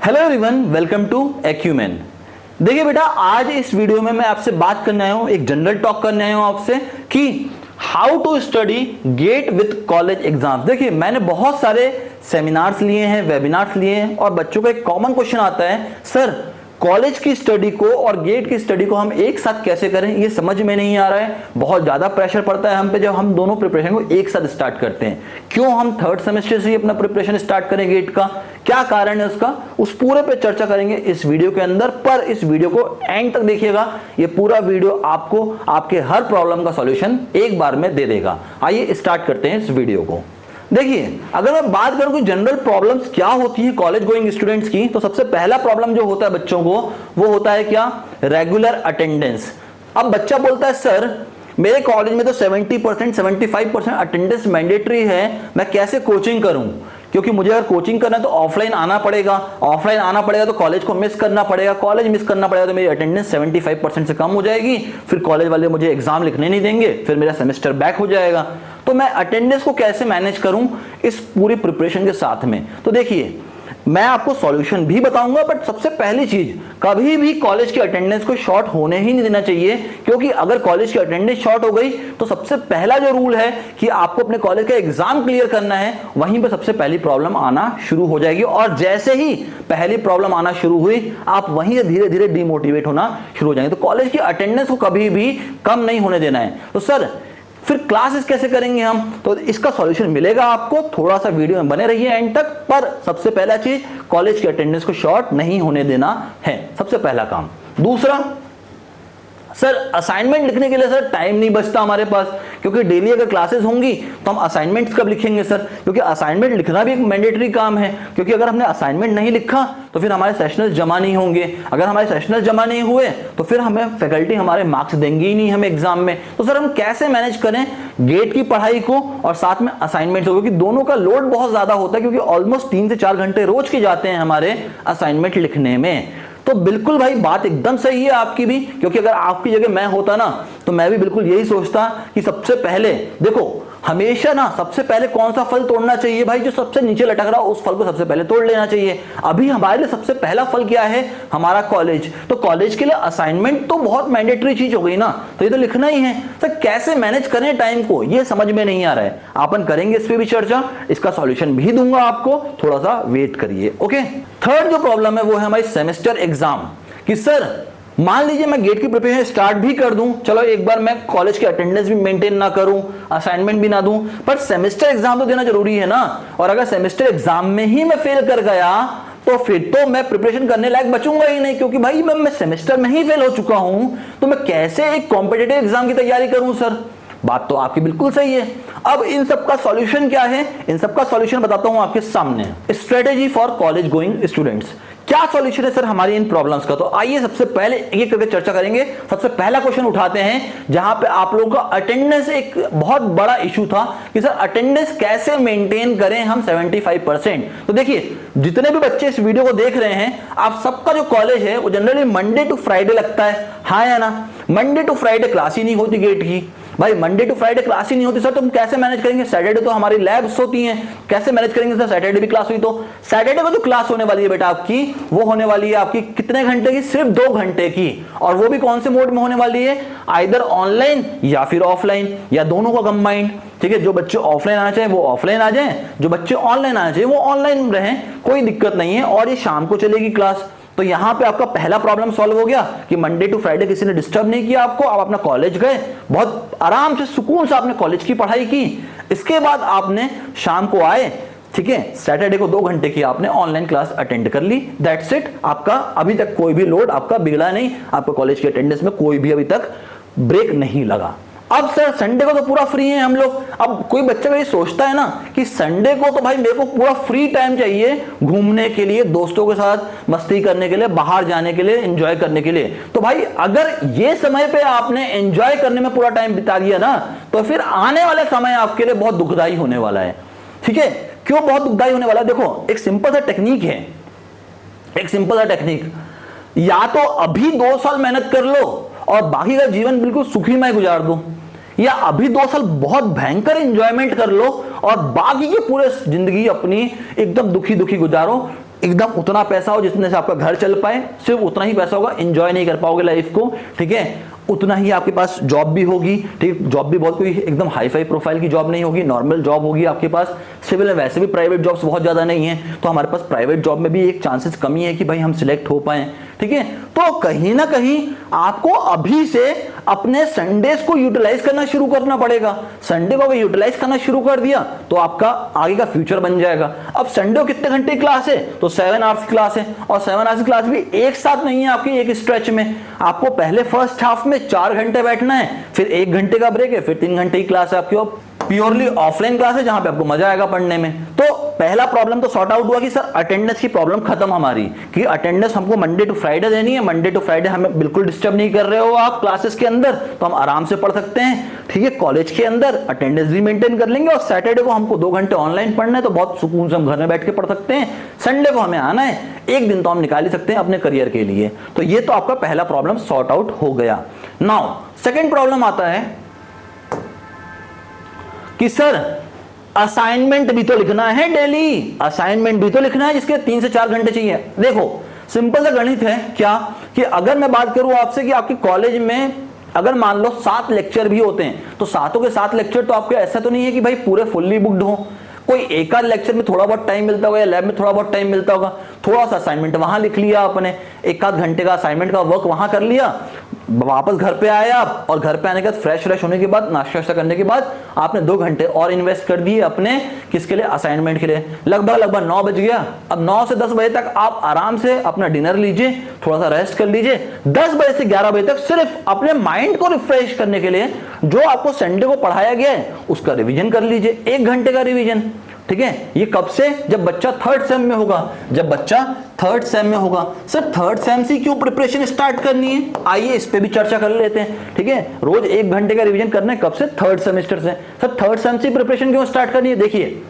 Hello everyone, welcome to Acumen. देखिए बेटा, आज इस वीडियो में मैं आपसे बात करने आया हूं, एक जनरल टॉक करने आया हूं आपसे कि how to study get with college exams. देखिए, मैंने बहुत सारे सेमिनार्स लिए हैं, वेबिनार्स लिए हैं और बच्चों का एक कॉमन क्वेश्चन आता है, सर कॉलेज की स्टडी को और गेट की स्टडी को हम एक साथ कैसे करें, ये समझ में नहीं आ रहा है। बहुत ज्यादा प्रेशर पड़ता है हम पे जब हम दोनों प्रिपरेशन को एक साथ स्टार्ट करते हैं। क्यों हम थर्ड सेमेस्टर से ही अपना प्रिपरेशन स्टार्ट करें गेट का, क्या कारण है उसका, उस पूरे पे चर्चा करेंगे इस वीडियो के अंदर। पर इस वीडियो को एंड तक देखिएगा, ये पूरा वीडियो आपको आपके हर प्रॉब्लम का सॉल्यूशन एक बार में दे देगा। आइए स्टार्ट करते हैं इस वीडियो को। देखिए, अगर मैं बात करूं कि जनरल प्रॉब्लम्स क्या होती है कॉलेज गोइंग स्टूडेंट्स की, तो सबसे पहला प्रॉब्लम जो होता है बच्चों को वो होता है क्या, रेगुलर अटेंडेंस। अब बच्चा बोलता है सर मेरे कॉलेज में तो 70% 75% अटेंडेंस मैंडेटरी है, मैं कैसे कोचिंग करूं, क्योंकि मुझे अगर कोचिंग करना है तो ऑफलाइन आना पड़ेगा, ऑफलाइन आना पड़ेगा तो कॉलेज को मिस करना पड़ेगा, कॉलेज मिस करना पड़ेगा तो मेरी अटेंडेंस 75% से कम हो जाएगी, फिर कॉलेज वाले मुझे एग्जाम लिखने नहीं देंगे, फिर मेरा सेमेस्टर बैक हो जाएगा। तो मैं अटेंडेंस को कैसे मैनेज करूं इस पूरी प्रिपरेशन के साथ में। तो देखिए, मैं आपको सॉल्यूशन भी बताऊंगा, बट सबसे पहली चीज, कभी भी कॉलेज की अटेंडेंस को शॉर्ट होने ही नहीं देना चाहिए, क्योंकि अगर कॉलेज की अटेंडेंस शॉर्ट हो गई तो सबसे पहला जो रूल है कि आपको अपने कॉलेज का एग्जाम क्लियर करना है, वहीं पर सबसे पहली प्रॉब्लम आना शुरू हो जाएगी। और जैसे ही पहली प्रॉब्लम आना शुरू हुई, आप वहीं से धीरे धीरे डिमोटिवेट होना शुरू हो जाएंगे। तो कॉलेज की अटेंडेंस को कभी भी कम नहीं होने देना है। तो सर फिर क्लासेस कैसे करेंगे हम, तो इसका सॉल्यूशन मिलेगा आपको, थोड़ा सा वीडियो में बने रहिए एंड तक। पर सबसे पहला चीज, कॉलेज की अटेंडेंस को शॉर्ट नहीं होने देना है, सबसे पहला काम। दूसरा, सर असाइनमेंट लिखने के लिए सर टाइम नहीं बचता हमारे पास, क्योंकि डेली अगर क्लासेस होंगी तो हम असाइनमेंट्स कब लिखेंगे सर, क्योंकि असाइनमेंट लिखना भी एक मैंडेटरी काम है, क्योंकि अगर हमने असाइनमेंट नहीं लिखा तो फिर हमारे सेशनल जमा नहीं होंगे, अगर हमारे सेशनल जमा नहीं हुए तो फिर हमें फैकल्टी हमारे मार्क्स देंगे ही नहीं हमें एग्जाम में। तो सर हम कैसे मैनेज करें गेट की पढ़ाई को और साथ में असाइनमेंट्स को, क्योंकि दोनों का लोड बहुत ज्यादा होता है, क्योंकि ऑलमोस्ट 3 से 4 घंटे रोज के जाते हैं हमारे असाइनमेंट लिखने में। तो बिल्कुल भाई बात एकदम सही है आपकी भी, क्योंकि अगर आपकी जगह मैं होता ना तो मैं भी बिल्कुल यही सोचता कि सबसे पहले देखो, हमेशा ना सबसे पहले कौन सा फल तोड़ना चाहिए भाई, जो सबसे नीचे लटक रहा उस फल को सबसे पहले तोड़ लेना चाहिए। अभी हमारे लिए सबसे पहला फल क्या है, हमारा कॉलेज। तो कॉलेज के लिए असाइनमेंट तो बहुत मैंडेटरी चीज हो गई ना, तो ये तो लिखना ही है। तो कैसे मैनेज करें टाइम को, ये समझ में नहीं आ रहा है। अपन करेंगे इस पे भी चर्चा, इसका सॉल्यूशन भी दूंगा आपको, थोड़ा सा वेट करिए। ओके, थर्ड जो प्रॉब्लम है वो है हमारी सेमेस्टर एग्जाम। कि सर मान लीजिए मैं गेट की प्रिपरेशन स्टार्ट भी कर दूं, चलो एक बार मैं कॉलेज की अटेंडेंस भी मेंटेन ना करूं, असाइनमेंट भी ना दूं, पर सेमेस्टर एग्जाम तो देना जरूरी है ना। और अगर सेमेस्टर एग्जाम में ही मैं फेल कर गया तो फिर तो मैं प्रिपरेशन करने लायक बचूंगा ही नहीं, क्योंकि भाई मैं सेमेस्टर में ही फेल हो चुका हूं, तो मैं कैसे एक कॉम्पिटिटिव एग्जाम की तैयारी करूं सर। बात तो आपकी बिल्कुल सही है। अब इन सबका सॉल्यूशन क्या है, इन सबका सॉल्यूशन बताता हूं आपके सामने। Strategy for college going students, क्या सॉल्यूशन है सर हमारी इन प्रॉब्लम्स का। तो आइए सबसे पहले एक करके चर्चा करेंगे। सबसे पहला क्वेश्चन उठाते हैं जहां पे आप लोगों का अटेंडेंस एक बहुत बड़ा इशू था कि सर अटेंडेंस कैसे मेंटेन करें हम 75%। तो देखिए, जितने भी बच्चे इस वीडियो को देख रहे हैं, आप सबका जो कॉलेज है वो जनरली मंडे टू फ्राइडे लगता है, हाँ या ना। मंडे टू फ्राइडे क्लास ही नहीं होती गेट की, भाई मंडे टू फ्राइडे क्लास ही नहीं होती सर, तो हम कैसे मैनेज करेंगे। सैटरडे तो हमारी लैब्स होती हैं, कैसे मैनेज करेंगे सर, सैटरडे भी क्लास हुई तो। सैटरडे को जो क्लास होने वाली है बेटा आपकी, वो होने वाली है आपकी कितने घंटे की, सिर्फ 2 घंटे की। और वो भी कौन से मोड में होने वाली है, आइदर ऑनलाइन या फिर ऑफलाइन, या दोनों का कंबाइंड। ठीक है, जो बच्चे ऑफलाइन आना चाहे वो ऑफलाइन आ जाएं, जो बच्चे ऑनलाइन आना चाहिए वो ऑनलाइन रहें, कोई दिक्कत नहीं है। और ये शाम को चलेगी क्लास। तो यहां पे आपका पहला प्रॉब्लम सॉल्व हो गया कि मंडे टू फ्राइडे किसी ने डिस्टर्ब नहीं किया आपको, आप अपना कॉलेज गए, बहुत आराम से सुकून से आपने कॉलेज की पढ़ाई की। इसके बाद आपने शाम को आए, ठीक है, सैटरडे को 2 घंटे की आपने ऑनलाइन क्लास अटेंड कर ली, दैट्स इट। आपका अभी तक कोई भी लोड आपका बिगड़ा नहीं, आपका कॉलेज की अटेंडेंस में कोई भी अभी तक ब्रेक नहीं लगा। अब सर संडे को तो पूरा फ्री है हम लोग। अब कोई बच्चा ये सोचता है ना कि संडे को तो भाई मेरे को पूरा फ्री टाइम चाहिए घूमने के लिए, दोस्तों के साथ मस्ती करने के लिए, बाहर जाने के लिए, एंजॉय करने के लिए। तो भाई अगर ये समय पे आपने एंजॉय करने में पूरा टाइम बिता दिया ना, तो फिर आने वाला समय आपके लिए बहुत दुखदाई होने वाला है। ठीक है, क्यों बहुत दुखदाई होने वाला है, देखो एक सिंपल सा टेक्निक है, एक सिंपल सा टेक्निक, या तो अभी 2 साल मेहनत कर लो और बाकी का जीवन बिल्कुल सुखीमय गुजार दो, या अभी 2 साल बहुत भयंकर एंजॉयमेंट कर लो और बाकी की पूरे जिंदगी अपनी एकदम दुखी दुखी गुजारो। एकदम उतना पैसा हो जितने से आपका घर चल पाए, सिर्फ उतना ही पैसा होगा, एंजॉय नहीं कर पाओगे लाइफ को, ठीक है। उतना ही आपके पास जॉब भी होगी, ठीक, जॉब भी बहुत कोई एकदम हाई फाई प्रोफाइल की जॉब नहीं होगी, नॉर्मल जॉब होगी आपके पास। सिविल में वैसे भी प्राइवेट जॉब्स बहुत ज़्यादा नहीं है, तो हमारे पास प्राइवेट जॉब में भी एक चांसेस कमी है कि भाई हम सिलेक्ट हो पाए, ठीक है। तो कहीं ना कहीं आपको अभी से अपने संडेज को यूटिलाइज करना शुरू करना पड़ेगा। संडे को अगर यूटिलाइज करना शुरू कर दिया तो आपका आगे का फ्यूचर बन जाएगा। अब संडे को कितने घंटे की क्लास है, तो 7 आवर्स की क्लास है, और 7 आवर्स की क्लास भी एक साथ नहीं है आपकी एक स्ट्रेच में। आपको पहले फर्स्ट हाफ में 4 घंटे बैठना है, फिर 1 घंटे का ब्रेक है, फिर 3 घंटे की क्लास है आपकी, प्योरली ऑफलाइन क्लास है जहां पे आपको मजा आएगा पढ़ने में। तो पहला प्रॉब्लम तो सॉर्ट आउट हुआ कि सर अटेंडेंस की प्रॉब्लम खत्म हमारी, कि अटेंडेंस हमको मंडे टू फ्राइडे देनी है, मंडे टू फ्राइडे हमें बिल्कुल डिस्टर्ब नहीं कर रहे हो आप क्लासेस के अंदर, तो हम आराम से पढ़ सकते हैं, ठीक है। कॉलेज के अंदर अटेंडेंस भी मेंटेन कर लेंगे, और सैटरडे को हमको 2 घंटे ऑनलाइन पढ़ना है तो बहुत सुकून से हम घर में बैठ के पढ़ सकते हैं। संडे को हमें आना है, एक दिन तो हम निकाल ही सकते हैं अपने करियर के लिए। तो ये तो आपका पहला प्रॉब्लम सॉर्ट आउट हो गया। नाउ सेकेंड प्रॉब्लम आता है कि सर असाइनमेंट भी तो लिखना है डेली, असाइनमेंट भी तो लिखना है जिसके 3 से 4 घंटे चाहिए। देखो सिंपल सा गणित है क्या, कि अगर मैं बात करूं आपसे कि आपके कॉलेज में अगर मान लो 7 लेक्चर भी होते हैं, तो 7 के 7 लेक्चर तो आपके ऐसा तो नहीं है कि भाई पूरे फुल्ली बुक्ड हो, कोई एक आध लेक्चर में थोड़ा बहुत टाइम मिलता होगा या लैब में थोड़ा बहुत टाइम मिलता होगा, थोड़ा सा असाइनमेंट वहां लिख लिया आपने, एक आध घंटे का असाइनमेंट का वर्क वहां कर लिया, वापस घर पे आए आप, और घर पे आने के बाद फ्रेश होने के बाद नाश्ता करने के बाद आपने 2 घंटे और इन्वेस्ट कर दिए अपने किसके लिए, असाइनमेंट के लिए। लगभग 9 बज गया। अब 9 से 10 बजे तक आप आराम से अपना डिनर लीजिए, थोड़ा सा रेस्ट कर लीजिए, 10 बजे से 11 बजे तक सिर्फ अपने माइंड को रिफ्रेश करने के लिए जो आपको संडे को पढ़ाया गया है उसका रिविजन कर लीजिए, 1 घंटे का रिविजन, ठीक है। ये कब से, जब बच्चा 3rd सेम में होगा, जब बच्चा 3rd सेम में होगा। सर 3rd सेम से क्यों प्रिपरेशन स्टार्ट करनी है, आइए इस पे भी चर्चा कर लेते हैं, ठीक है। रोज 1 घंटे का रिवीजन करना है, कब से, 3rd सेमेस्टर से। सर 3rd सेम से प्रिपरेशन क्यों स्टार्ट करनी है, देखिए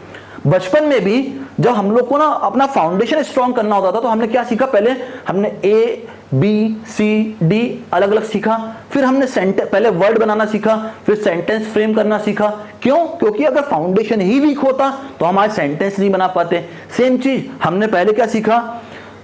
बचपन में भी जब हम लोग को ना अपना फाउंडेशन स्ट्रॉन्ग करना होता था तो हमने क्या सीखा, पहले हमने ABCD अलग अलग सीखा, फिर हमने पहले वर्ड बनाना सीखा, फिर सेंटेंस फ्रेम करना सीखा। क्यों, क्योंकि अगर फाउंडेशन ही वीक होता तो हमारे सेंटेंस नहीं बना पाते। सेम चीज हमने पहले क्या सीखा,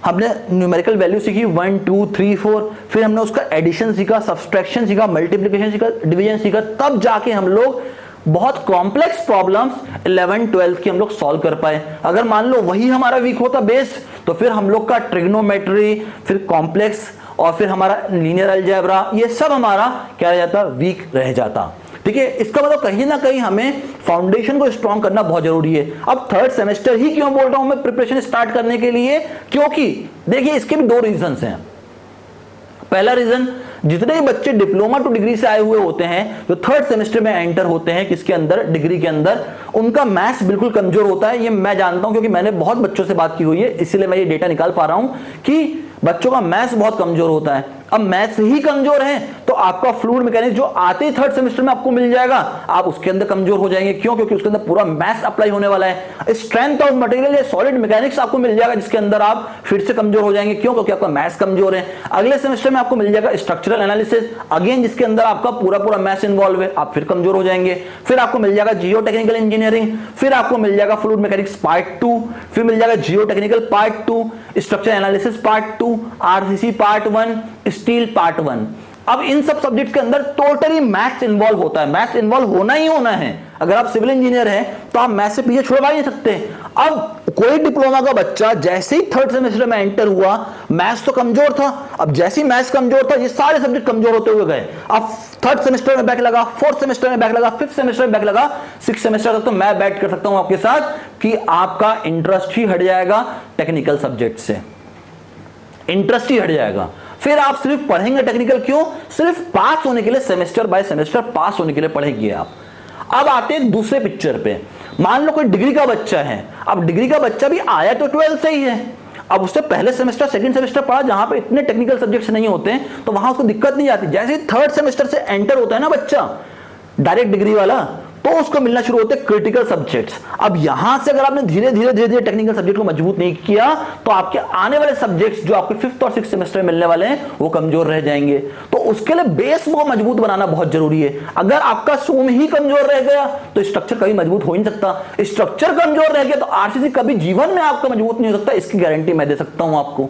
हमने न्यूमेरिकल वैल्यू सीखी 1 2 3 4, फिर हमने उसका एडिशन सीखा, सब्सट्रैक्शन सीखा, मल्टीप्लिकेशन सीखा, डिवीजन सीखा, तब जाके हम लोग बहुत कॉम्प्लेक्स प्रॉब्लम्स 11 12 की हम लोग सॉल्व कर पाए। अगर मान लो वही हमारा वीक होता बेस, तो फिर हम लोग का ट्रिग्नोमेट्री, फिर कॉम्प्लेक्स, और फिर हमारा लीनियर अलजेब्रा, ये सब हमारा क्या रह जाता, वीक रह जाता, ठीक है। इसका मतलब कहीं ना कहीं हमें फाउंडेशन को स्ट्रॉन्ग करना बहुत जरूरी है। अब 3rd सेमेस्टर ही क्यों बोल रहा हूं मैं प्रिपरेशन स्टार्ट करने के लिए, क्योंकि देखिए इसके भी 2 रीजंस हैं। पहला रीजन, जितने भी बच्चे डिप्लोमा टू डिग्री से आए हुए होते हैं, जो 3rd सेमेस्टर में एंटर होते हैं किसके अंदर, डिग्री के अंदर, उनका मैथ्स बिल्कुल कमजोर होता है। ये मैं जानता हूं क्योंकि मैंने बहुत बच्चों से बात की हुई है, इसीलिए मैं ये डेटा निकाल पा रहा हूं कि बच्चों का मैथ्स बहुत कमजोर होता है। अब मैथ्स ही कमजोर है तो आपका फ्लूइड मैकेनिक्स जो आते ही 3rd सेमेस्टर में आपको मिल जाएगा, आप उसके अंदर कमजोर हो जाएंगे। क्यों, क्योंकि उसके अंदर पूरा मैथ्स अप्लाई होने वाला है। स्ट्रेंथ ऑफ मटेरियल या सॉलिड मैकेनिक्स आपको मिल जाएगा जिसके अंदर आप फिर से कमजोर हो जाएंगे। क्यों, क्योंकि आपका मैथ्स कमजोर है। अगले सेमेस्टर में आपको मिल जाएगा स्ट्रक्चरल एनालिसिस, अगेन जिसके अंदर आपका पूरा मैथ्स इन्वॉल्व है, आप फिर कमजोर हो जाएंगे। फिर आपको मिल जाएगा जियो टेक्निकल इंजीनियरिंग, फिर आपको मिल जाएगा फ्लूइड मैकेनिक्स पार्ट 2, फिर मिल जाएगा जियो technical part 2, structure analysis part 2, RCC part 1, steel part 1। अब इन सब सब्जेक्ट के अंदर टोटली मैथ्स इन्वॉल्व होता है, मैथ्स इन्वॉल्व होना ही होना है। अगर आप सिविल इंजीनियर हैं तो आप मैथ्स से पीछे छुड़वा ही नहीं सकते। अब कोई डिप्लोमा का बच्चा जैसे ही 3rd सेमेस्टर में एंटर हुआ, मैथ्स तो कमजोर था, अब जैसे ही मैथ्स कमजोर था ये सारे सब्जेक्ट कमजोर होते हुए गए। अब 3rd सेमेस्टर में बैक लगा, 4th सेमेस्टर में बैक लगा, 5th सेमेस्टर में बैक लगा, 6th सेमेस्टर तक तो मैं बैट कर सकता हूं आपके साथ कि आपका इंटरेस्ट ही हट जाएगा टेक्निकल सब्जेक्ट से, इंटरेस्ट ही हट जाएगा। फिर आप सिर्फ पढ़ेंगे टेक्निकल, क्यों, सिर्फ पास होने के लिए, सेमेस्टर बाय सेमेस्टर पास होने के लिए पढ़ेंगे आप। अब आते हैं दूसरे पिक्चर पे। मान लो कोई डिग्री का बच्चा है, अब डिग्री का बच्चा भी आया तो 12 से ही है, अब उससे पहले सेमेस्टर 2nd सेमेस्टर पढ़ा जहां पे इतने टेक्निकल सब्जेक्ट्स नहीं होते हैं तो वहां उसको दिक्कत नहीं आती। जैसे ही 3rd सेमेस्टर से एंटर होता है ना बच्चा डायरेक्ट डिग्री वाला, तो उसको मिलना शुरू होते हैं क्रिटिकल सब्जेक्ट्स। अब यहां से अगर आपने धीरे धीरे टेक्निकल सब्जेक्ट को मजबूत नहीं किया तो आपके आने वाले सब्जेक्ट्स जो आपके 5th और 6th सेमेस्टर में मिलने वाले हैं वो कमजोर रह जाएंगे। तो उसके लिए बेस को मजबूत बनाना बहुत जरूरी है। अगर आपका सोम ही कमजोर रह गया तो स्ट्रक्चर कभी मजबूत हो ही नहीं सकता। स्ट्रक्चर कमजोर रह गया तो आरसीसी कभी जीवन में आपका मजबूत नहीं हो सकता, इसकी गारंटी मैं दे सकता हूं आपको।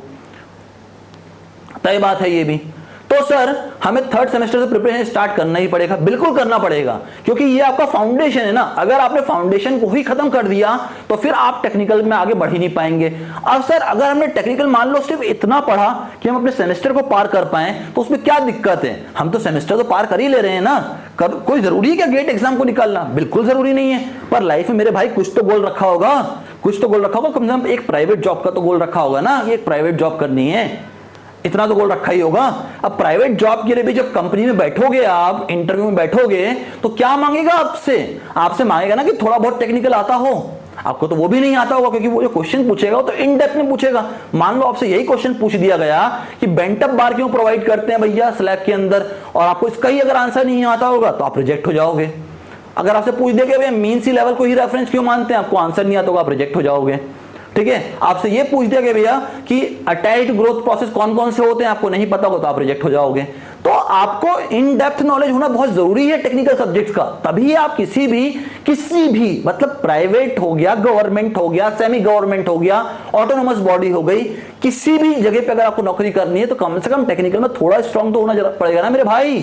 तय बात है ये भी। तो सर हमें 3rd सेमेस्टर से प्रिपरेशन स्टार्ट करना ही पड़ेगा, बिल्कुल करना पड़ेगा, क्योंकि ये आपका फाउंडेशन है ना। अगर आपने फाउंडेशन को ही खत्म कर दिया तो फिर आप टेक्निकल में आगे बढ़ ही नहीं पाएंगे। अब सर अगर हमने टेक्निकल मान लो सिर्फ इतना पढ़ा कि हम अपने सेमेस्टर को पार कर पाए तो उसमें क्या दिक्कत है? हम तो सेमेस्टर तो पार कर ही ले रहे हैं ना। कोई जरूरी है क्या गेट एग्जाम को निकालना? बिल्कुल जरूरी नहीं है। पर लाइफ में मेरे भाई कुछ तो गोल रखा होगा, कुछ तो गोल रखा होगा। कम से कम एक प्राइवेट जॉब का तो गोल रखा होगा ना, ये एक प्राइवेट जॉब करनी है, इतना तो गोल रखा ही होगा। अब प्राइवेट जॉब के लिए भी जब कंपनी में बैठोगे, आप इंटरव्यू में बैठोगे तो क्या मांगेगा आपसे? आपसे मांगेगा ना कि थोड़ा बहुत टेक्निकल आता हो। आपको तो वो भी नहीं आता होगा, क्योंकि वो जो क्वेश्चन पूछेगा वो तो इन डेप्थ में पूछेगा। मान लो आपसे यही क्वेश्चन पूछ दिया गया कि बेंटअप बार क्यों प्रोवाइड करते हैं भैया स्लैब के अंदर, और आपको इसका ही अगर आंसर नहीं आता होगा तो आप रिजेक्ट हो जाओगे। अगर आपसे पूछ दिया कि भैया मीन सी लेवल को ही रेफरेंस क्यों मानते हैं, आपको आंसर नहीं आता होगा, आप रिजेक्ट हो जाओगे। ठीक है, आपसे ये पूछ दिया कि भैया कि अटैच्ड ग्रोथ प्रोसेस कौन कौन से होते हैं, आपको नहीं पता होगा तो आप रिजेक्ट हो जाओगे। तो आपको इन डेप्थ नॉलेज होना बहुत जरूरी है टेक्निकल सब्जेक्ट्स का, तभी आप किसी भी मतलब प्राइवेट हो गया, गवर्नमेंट हो गया, सेमी गवर्नमेंट हो गया, ऑटोनोमस बॉडी हो गई, किसी भी जगह पे अगर आपको नौकरी करनी है तो कम से कम टेक्निकल में थोड़ा स्ट्रांग तो होना पड़ेगा ना मेरे भाई,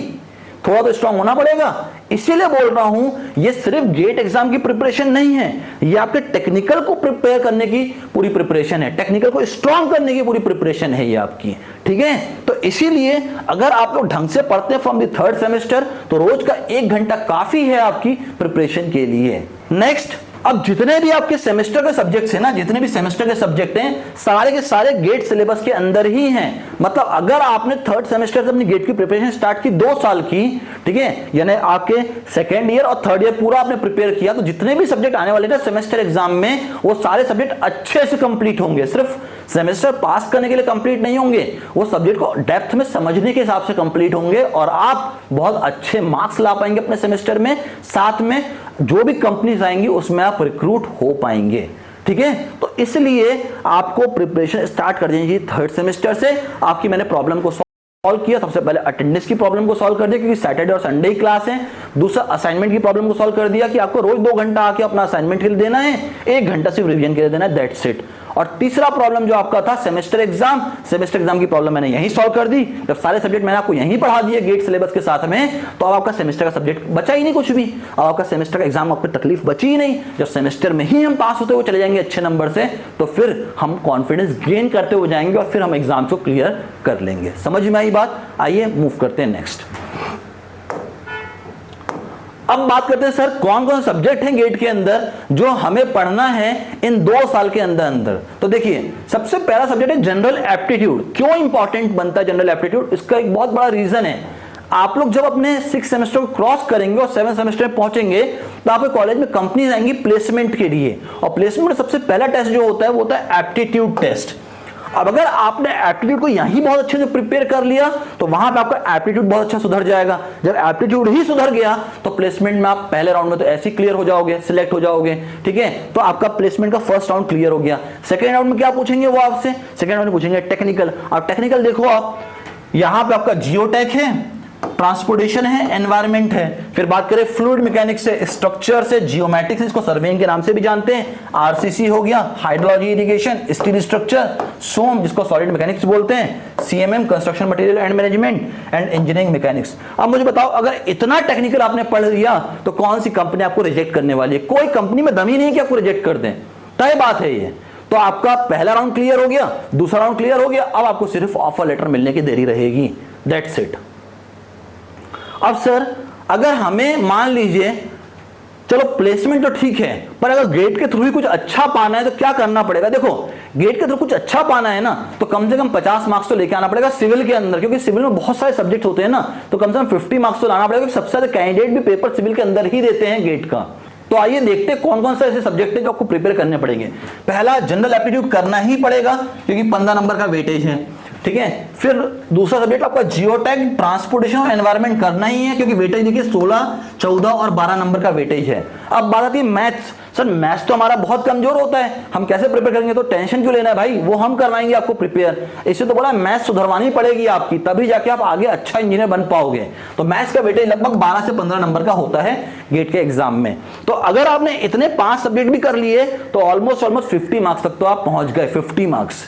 थोड़ा तो स्ट्रांग होना पड़ेगा। इसीलिए बोल रहा हूं ये सिर्फ गेट एग्जाम की प्रिपरेशन नहीं है, ये आपके टेक्निकल को प्रिपेयर करने की पूरी प्रिपरेशन है, टेक्निकल को स्ट्रांग करने की पूरी प्रिपरेशन है ये आपकी। ठीक है, तो इसीलिए अगर आप लोग ढंग से पढ़ते हैं फ्रॉम द 3rd सेमेस्टर तो रोज का 1 घंटा काफी है आपकी प्रिपरेशन के लिए। नेक्स्ट, अब जितने भी आपके सेमेस्टर के सब्जेक्ट्स हैं ना, जितने भी सेमेस्टर के सब्जेक्ट हैं सारे के सारे गेट सिलेबस के अंदर ही हैं। मतलब अगर आपने 3rd सेमेस्टर से अपनी गेट की प्रिपरेशन स्टार्ट की 2 साल की, ठीक है, यानी आपके 2nd ईयर और 3rd ईयर पूरा आपने प्रिपेयर किया, तो जितने भी सब्जेक्ट आने वाले थे सेमेस्टर एग्जाम में वो सारे सब्जेक्ट अच्छे से कंप्लीट होंगे। सिर्फ सेमेस्टर पास करने के लिए कंप्लीट नहीं होंगे, वो सब्जेक्ट को डेप्थ में समझने के हिसाब से कंप्लीट होंगे और आप बहुत अच्छे मार्क्स ला पाएंगे अपने सेमेस्टर में। साथ में जो भी कंपनीज आएंगी उसमें आप रिक्रूट हो पाएंगे। ठीक है, तो इसलिए आपको प्रिपरेशन स्टार्ट कर देनी चाहिए 3rd सेमेस्टर से। आपकी मैंने प्रॉब्लम को सॉल्व किया, सबसे पहले अटेंडेंस की प्रॉब्लम को सॉल्व कर दिया क्योंकि सैटरडे और संडे ही क्लास है। दूसरा असाइनमेंट की प्रॉब्लम को सॉल्व कर दिया कि आपको रोज 2 घंटा आके अपना असाइनमेंट के लिए देना है, 1 घंटा सिर्फ रिवीजन के लिए देना है, दैट्स इट। और तीसरा प्रॉब्लम जो आपका था सेमेस्टर एग्जाम की प्रॉब्लम मैंने यहीं सॉल्व कर दी। जब सारे सब्जेक्ट मैंने आपको यहीं पढ़ा दिए गेट सिलेबस के साथ में, तो अब आपका सेमेस्टर का सब्जेक्ट बचा ही नहीं कुछ भी। अब आपका सेमेस्टर का एग्जाम आपको तकलीफ बची ही नहीं। जब सेमेस्टर में ही हम पास होते हुए चले जाएंगे अच्छे नंबर से, तो फिर हम कॉन्फिडेंस गेन करते हुए जाएंगे और फिर हम एग्जाम को क्लियर कर लेंगे। समझ में आई बात? आइए मूव करते हैं नेक्स्ट। अब बात करते हैं सर कौन कौन सब्जेक्ट हैं गेट के अंदर जो हमें पढ़ना है इन 2 साल के अंदर अंदर। तो देखिए सबसे पहला सब्जेक्ट है जनरल एप्टीट्यूड। क्यों इंपॉर्टेंट बनता है जनरल एप्टीट्यूड? इसका एक बहुत बड़ा रीजन है। आप लोग जब अपने 6 सेमेस्टर को क्रॉस करेंगे और 7 सेमेस्टर में पहुंचेंगे तो आपके कॉलेज में कंपनीज आएंगी प्लेसमेंट के लिए, और प्लेसमेंट में सबसे पहला टेस्ट जो होता है वो होता है एप्टीट्यूड टेस्ट। अब अगर आपने एप्टीट्यूड को यहीं बहुत अच्छे से प्रिपेयर कर लिया तो वहां पे आपका एप्टीट्यूड बहुत अच्छा सुधर जाएगा। जब एप्टीट्यूड ही सुधर गया तो प्लेसमेंट में आप पहले राउंड में तो ऐसे ही क्लियर हो जाओगे, सिलेक्ट हो जाओगे। ठीक है, तो आपका प्लेसमेंट का फर्स्ट राउंड क्लियर हो गया। सेकंड राउंड में क्या पूछेंगे वो आपसे? सेकंड राउंड में पूछेंगे टेक्निकल। अब टेक्निकल देखो आप, यहां पे आपका जियोटेक है, ट्रांसपोर्टेशन है, एनवायरमेंट है। फिर बात करें फ्लूइड मैकेनिक्स से, स्ट्रक्चर से, जियोमेट्रिक्स इसको सर्वेइंग के नाम से भी जानते हैं, आरसीसी हो गया, हाइड्रोलॉजी इरिगेशन, स्टील स्ट्रक्चर, सोम जिसको सॉलिड मैकेनिक्स बोलते हैं, CMM construction material and management and engineering mechanics. अब मुझे बताओ अगर इतना टेक्निकल आपने पढ़ लिया तो कौन सी कंपनी आपको रिजेक्ट करने वाली है? कोई कंपनी में दम ही नहीं कि आपको रिजेक्ट कर दें, तय बात है ये। तो आपका पहला राउंड क्लियर हो गया, दूसरा राउंड क्लियर हो गया, अब आपको सिर्फ ऑफर लेटर मिलने की देरी रहेगी, दैट्स इट। अब सर अगर हमें मान लीजिए चलो प्लेसमेंट तो ठीक है, पर अगर गेट के थ्रू ही कुछ अच्छा पाना है तो क्या करना पड़ेगा? देखो गेट के थ्रू कुछ अच्छा पाना है ना तो कम से कम 50 मार्क्स तो लेके आना पड़ेगा सिविल के अंदर, क्योंकि सिविल में बहुत सारे सब्जेक्ट होते हैं ना, तो कम से कम 50 मार्क्स तो लाना पड़ेगा, क्योंकि सबसे ज्यादा कैंडिडेट भी पेपर सिविल के अंदर ही देते हैं गेट का। तो आइए देखते हैं कौन कौन से ऐसे सब्जेक्ट है जो आपको प्रिपेयर करने पड़ेंगे। पहला जनरल एप्टीट्यूड करना ही पड़ेगा क्योंकि 15 नंबर का वेटेज है। ठीक है। फिर दूसरा सब्जेक्ट आपका जियोटैग, ट्रांसपोर्टेशन और एनवायरनमेंट करना ही है, क्योंकि वेटेज देखिए 16, 14 और 12 नंबर का वेटेज है। अब बात आती है मैथ्स। सर मैथ्स तो हमारा बहुत कमजोर होता है, हम कैसे प्रिपेयर करेंगे? तो टेंशन क्यों लेना है भाई, वो हम करवाएंगे आपको प्रिपेयर। इससे तो बोला मैथ्स सुधरवानी पड़ेगी आपकी, तभी जाके आप आगे अच्छा इंजीनियर बन पाओगे। तो मैथ्स का वेटेज लगभग 12 से 15 नंबर का होता है गेट के एग्जाम में। तो अगर आपने इतने 5 सब्जेक्ट भी कर लिए तो ऑलमोस्ट 50 मार्क्स तक तो आप पहुंच गए। 50 मार्क्स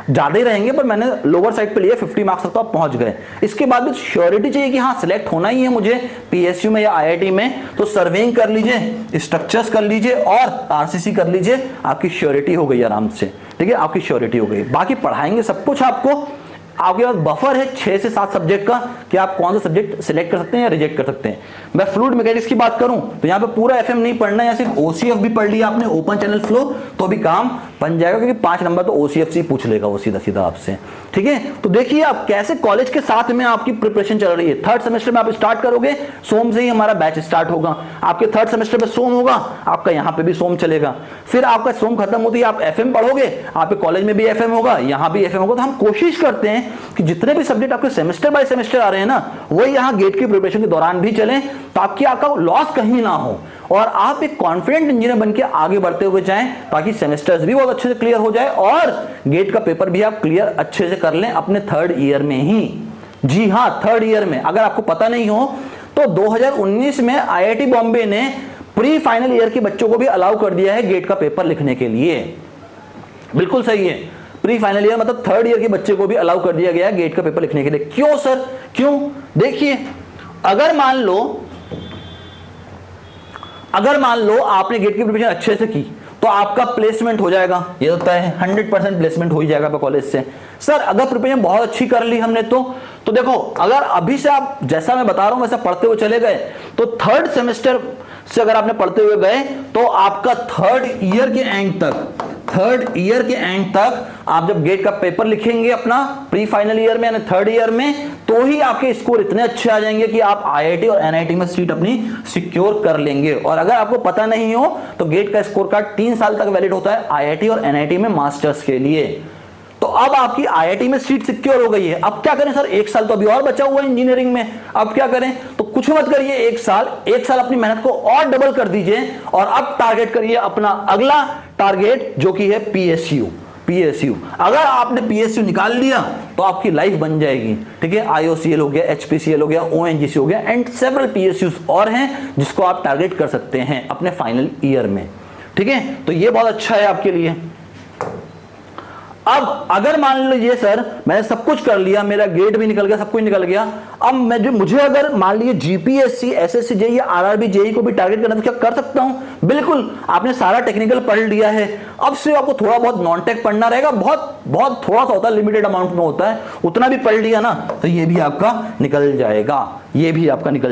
ज्यादा ही रहेंगे, पर मैंने लोअर साइड पे लिए 50 मार्क्स तक तो आप पहुंच गए। इसके बाद भी श्योरिटी चाहिए कि हाँ सिलेक्ट होना ही है मुझे पीएसयू में या आईआईटी में, तो सर्वेइंग कर लीजिए, स्ट्रक्चर्स कर लीजिए और आरसीसी कर लीजिए, आपकी श्योरिटी हो गई आराम से। ठीक है, आपकी श्योरिटी हो गई। बाकी पढ़ाएंगे सब कुछ आपको। आपके पास बफर है 6 से 7 सब्जेक्ट का कि आप कौन सा सब्जेक्ट सिलेक्ट कर सकते हैं या रिजेक्ट कर सकते हैं। मैं फ्लूइड मैकेनिक्स की बात करूं तो यहाँ पे पूरा एफएम नहीं पढ़ना है, या सिर्फ ओसीएफ भी पढ़ लिया आपने, ओपन चैनल फ्लो, तो भी काम बन जाएगा, क्योंकि 5 नंबर तो ओसीएफ से ही पूछ लेगा वो सीधा सीधा आपसे। ठीक है, तो देखिए आप कैसे कॉलेज के साथ में आपकी प्रिपरेशन चल रही है। 3rd सेमेस्टर में आप स्टार्ट करोगे, सोम से ही हमारा बैच स्टार्ट होगा। आपके 3rd सेमेस्टर में सोम होगा, आपका यहाँ पे भी सोम चलेगा। फिर आपका सोम खत्म होती है, आप एफएम पढ़ोगे, आपके कॉलेज में भी एफएम होगा, यहाँ भी एफएम होगा। तो हम कोशिश करते हैं कि जितने भी सब्जेक्ट आपके सेमेस्टर बाय सेमेस्टर आ रहे हैं ना, वही यहाँ गेट की प्रिपरेशन के दौरान भी चलें, ताकि आपका लॉस कहीं ना हो और आप एक कॉन्फिडेंट इंजीनियर बनके आगे बढ़ते हुए जाएं, ताकि सेमेस्टर्स भी बहुत अच्छे से क्लियर हो जाए और गेट का पेपर भी आप क्लियर अच्छे से कर लें अपने 3rd ईयर में ही। जी हाँ, 3rd ईयर में। अगर आपको पता नहीं हो तो 2019 में आईआईटी बॉम्बे ने प्री फाइनल ईयर के बच्चों को भी अलाउ कर दिया है गेट का पेपर लिखने के लिए। बिल्कुल सही है, प्री फाइनल ईयर मतलब 3rd ईयर के बच्चे को भी अलाउ कर दिया गया है गेट का पेपर लिखने के लिए। क्यों सर, क्यों? देखिए, अगर मान लो आपने गेट की प्रिपरेशन अच्छे से की तो आपका प्लेसमेंट हो जाएगा, ये होता है 100% प्लेसमेंट हो ही जाएगा आपका कॉलेज से। सर अगर प्रिपरेशन बहुत अच्छी कर ली हमने तो देखो, अगर अभी से आप जैसा मैं बता रहा हूं वैसा पढ़ते हुए चले गए तो 3rd सेमेस्टर से अगर आपने पढ़ते हुए गए तो आपका 3rd ईयर के एंड तक आप जब गेट का पेपर लिखेंगे अपना प्री फाइनल ईयर में यानी 3rd ईयर में, तो ही आपके स्कोर इतने अच्छे आ जाएंगे कि आप आईआईटी और एनआईटी में सीट अपनी सिक्योर कर लेंगे। और अगर आपको पता नहीं हो तो गेट का स्कोर कार्ड 3 साल तक वैलिड होता है आईआईटी और एनआईटी में मास्टर्स के लिए। तो अब आपकी आईआईटी में सीट सिक्योर हो गई है। अब क्या करें सर, 1 साल तो अभी और बचा हुआ है इंजीनियरिंग में, अब क्या करें? तो कुछ मत करिए, 1 साल अपनी मेहनत को और डबल कर दीजिए और अब टारगेट करिए अपना अगला टारगेट जो कि है पीएसयू। अगर आपने पीएसयू निकाल लिया तो आपकी लाइफ बन जाएगी। ठीक है, आईओसीएल हो गया, एचपीसीएल हो गया, ओएनजीसी हो गया एंड सेवरल पीएसयूज और हैं जिसको आप टारगेट कर सकते हैं अपने फाइनल ईयर में। ठीक है, तो ये बहुत अच्छा है आपके लिए। अब अगर मान लीजिए सर मैंने सब कुछ कर लिया, मेरा गेट भी निकल गया, सब कुछ निकल गया, अब मुझे अगर मान लीजिए जीपीएससी, एसएससी जेईई या आरआरबी जेईई को भी टारगेट करना, तो क्या कर सकता हूं? बिल्कुल, आपने सारा टेक्निकल पढ़ लिया है, अब से आपको थोड़ा बहुत नॉन टेक पढ़ना रहेगा, बहुत थोड़ा सा होता है, लिमिटेड अमाउंट में होता है, उतना भी पढ़ लिया ना तो ये भी आपका निकल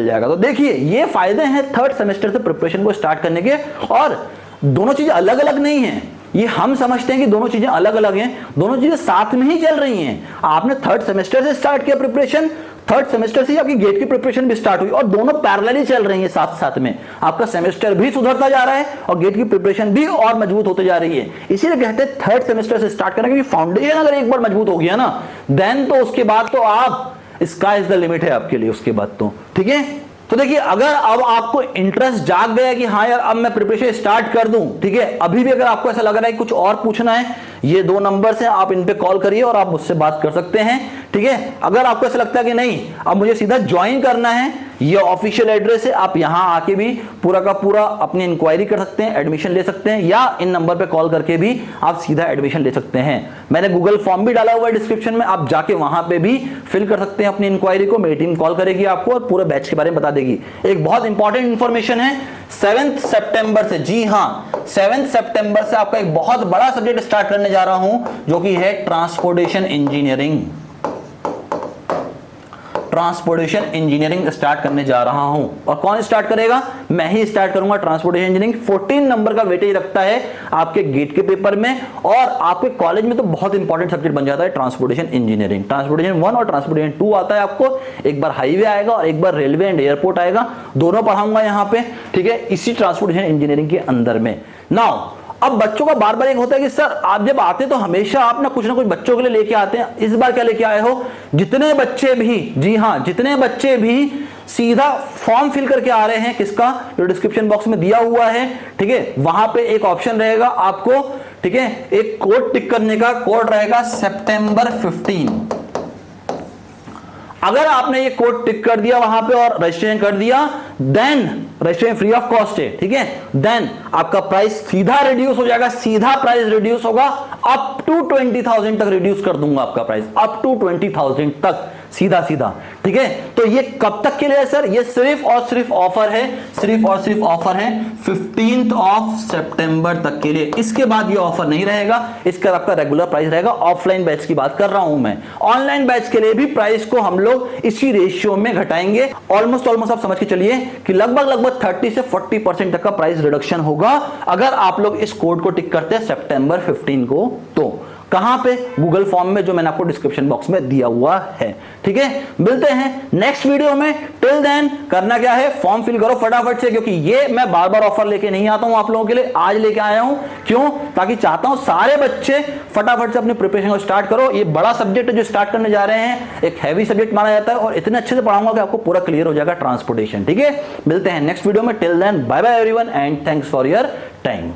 जाएगा, तो देखिए ये फायदे हैं 3rd सेमेस्टर से प्रिपरेशन को स्टार्ट करने के। और दोनों चीजें अलग अलग नहीं है, ये हम समझते हैं कि दोनों चीजें अलग अलग हैं, दोनों चीजें साथ में ही चल रही हैं। आपने 3rd सेमेस्टर से स्टार्ट किया प्रिपरेशन, 3rd सेमेस्टर से ही आपकी गेट की प्रिपरेशन भी स्टार्ट हुई और दोनों पैरेलली चल रही हैं साथ साथ में। आपका सेमेस्टर भी सुधरता जा रहा है और गेट की प्रिपरेशन भी और मजबूत होते जा रही है। इसीलिए कहते हैं 3rd सेमेस्टर से स्टार्ट करना, क्योंकि फाउंडेशन अगर एक बार मजबूत हो गया ना, देन तो उसके बाद तो आप स्काई इज द लिमिट है आपके लिए उसके बाद तो। ठीक है, तो देखिए अगर अब आपको इंटरेस्ट जाग गया कि हाँ यार अब मैं प्रिपरेशन स्टार्ट कर दूं, ठीक है, अभी भी अगर आपको ऐसा लग रहा है कि कुछ और पूछना है, ये 2 नंबर्स हैं, आप इन पे कॉल करिए और आप मुझसे बात कर सकते हैं। ठीक है, अगर आपको ऐसा लगता है कि नहीं अब मुझे सीधा ज्वाइन करना है, ये ऑफिशियल एड्रेस है, आप यहां आके भी पूरा का पूरा अपनी इंक्वायरी कर सकते हैं, एडमिशन ले सकते हैं, या इन नंबर पे कॉल करके भी आप सीधा एडमिशन ले सकते हैं। मैंने गूगल फॉर्म भी डाला हुआ है डिस्क्रिप्शन में, आप जाके वहां पे भी फिल कर सकते हैं अपनी इंक्वायरी को। मेरी टीम कॉल करेगी आपको और पूरे बैच के बारे में बता देगी। एक बहुत इंपॉर्टेंट इंफॉर्मेशन है, 7 सितंबर से, जी हाँ 7 सितंबर से आपका एक बहुत बड़ा सब्जेक्ट स्टार्ट करने जा रहा हूं जो कि है ट्रांसपोर्टेशन इंजीनियरिंग स्टार्ट करने जा रहा हूं। और कौन स्टार्ट करेगा? मैं ही स्टार्ट करूंगा ट्रांसपोर्टेशन इंजीनियरिंग। 14 नंबर का वेटेज रखता है आपके गेट के पेपर में और आपके कॉलेज में तो बहुत इंपॉर्टेंट सब्जेक्ट बन जाता है ट्रांसपोर्टेशन इंजीनियरिंग। ट्रांसपोर्टेशन 1 और ट्रांसपोर्टेशन 2 आता है आपको, एक बार हाईवे आएगा और एक बार रेलवे एंड एयरपोर्ट आएगा, दोनों पढ़ाऊंगा यहाँ पे। ठीक है, इसी ट्रांसपोर्टेशन इंजीनियरिंग के अंदर में। नाउ अब बच्चों का बार बार एक होता है कि सर आप जब आते तो हमेशा आप ना कुछ बच्चों के लिए लेके आते हैं, इस बार क्या लेके आए हो? जितने बच्चे भी, जी हाँ, जितने बच्चे भी सीधा फॉर्म फिल करके आ रहे हैं, किसका? जो डिस्क्रिप्शन बॉक्स में दिया हुआ है, ठीक है, वहां पे एक ऑप्शन रहेगा आपको, ठीक है, एक कोड टिक करने का, कोड रहेगा सितंबर 15। अगर आपने ये कोड टिक कर दिया वहां पे और रजिस्ट्रेशन कर दिया, then registration free of cost है, ठीक है, देन आपका प्राइस सीधा रिड्यूस हो जाएगा, सीधा प्राइस रिड्यूस होगा, अप टू 20,000 तक रिड्यूस कर दूंगा आपका प्राइस, अप टू 20,000 तक, सीधा सीधा, ठीक है। तो ये कब तक के लिए है सर? ये सिर्फ और सिर्फ ऑफर है, सिर्फ और सिर्फ ऑफर है 15 सितंबर तक के लिए। इसके बाद ये ऑफर नहीं रहेगा, इसका आपका रेगुलर प्राइस रहेगा। ऑफलाइन बैच की बात कर रहा हूं मैं। ऑनलाइन बैच के लिए भी प्राइस को हम लोग इसी रेशियो में घटाएंगे। ऑलमोस्ट आप समझ के चलिए कि लगभग 30 से 40% तक का प्राइस रिडक्शन होगा अगर आप लोग इस कोड को टिक करते हैं सितंबर 15 को। तो कहां पे? गूगल फॉर्म में, जो मैंने आपको डिस्क्रिप्शन बॉक्स में दिया हुआ है, ठीक है। मिलते हैं नेक्स्ट वीडियो में। टिल देन करना क्या है? फॉर्म फिल करो फटाफट से, क्योंकि ये मैं बार बार ऑफर लेके नहीं आता हूं आप लोगों के लिए, आज लेके आया हूं। क्यों? ताकि चाहता हूं सारे बच्चे फटाफट से अपनी प्रिपरेशन को स्टार्ट करो। ये बड़ा सब्जेक्ट है जो स्टार्ट करने जा रहे हैं, एक हैवी सब्जेक्ट माना जाता है, और इतने अच्छे से पढ़ाऊंगा कि आपको पूरा क्लियर हो जाएगा ट्रांसपोर्टेशन, ठीक है। मिलते हैं नेक्स्ट वीडियो में। Till then bye bye everyone and thanks for your time.